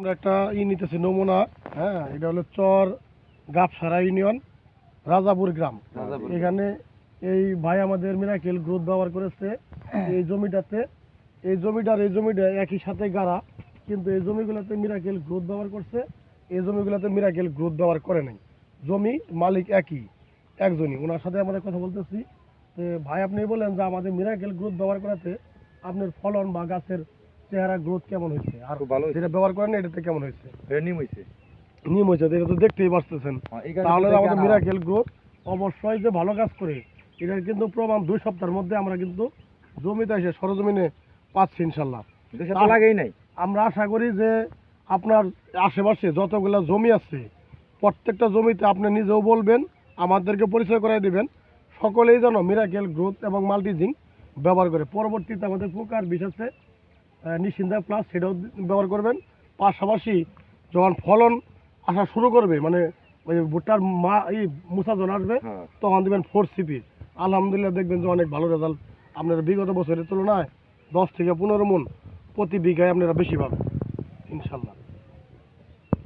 আমরা একটা নিতেছি নমুনা। হ্যাঁ, এটা হলো চর গাবসারা ইউনিয়ন, রাজাপুর গ্রাম। এখানে এই ভাই আমাদের মিরাকেল গ্রোথ ব্যবহার করেছে এই জমিটাতে। এই জমিটা একই সাথে গাড়া, কিন্তু এই জমিগুলোতে মিরাকেল গ্রোথ ব্যবহার করছে, এই জমিগুলোতে মিরাকেল গ্রোথ ব্যবহার করে নাই। জমি মালিক একজনই, ওনার সাথে আমাদের কথা বলতেছি। ভাই আপনি বলেন যে আমাদের মিরাকেল গ্রোথ ব্যবহার করাতে আপনার ফলন বা গাছের চেহারা গ্রোথ কেমন হয়েছে, আর যেটা ব্যবহার করেন এটাতে কেমন হয়েছে? নিম হয়েছে, এটা তো দেখতেই পারতেছেন। তাহলে আমাদের মিরাকেল গ্রোথ অবশ্যই যে ভালো কাজ করে, এটার কিন্তু প্রমাণ 2 সপ্তাহের মধ্যে আমরা কিন্তু জমিতে এসে সরজমিনে পাচ্ছি ইনশাল্লাহ। লাগেই নাই। আমরা আশা করি যে আপনার আশেপাশে যতগুলো জমি আছে প্রত্যেকটা জমিতে আপনি নিজেও বলবেন, আমাদেরকে পরিচয় করাই দিবেন, সকলেই যেন মিরাকেল গ্রোথ এবং মাল্টিজিঙ্ক ব্যবহার করে। পরবর্তীতে আমাদের পোকার বিষ আছে নিশ্চিন্তা প্লাস, সেটাও ব্যবহার করবেন। পাশাপাশি যখন ফলন আসা শুরু করবে, মানে ওই ভুট্টার মুসা যখন আসবে, তখন দেবেন 4CP। আলহামদুলিল্লাহ দেখবেন যে অনেক ভালো রেজাল্ট। আপনারা বিগত বছরের তুলনায় 10 থেকে 15 মণ প্রতি বিঘায় আপনারা বেশি পাবেন ইনশাল্লাহ।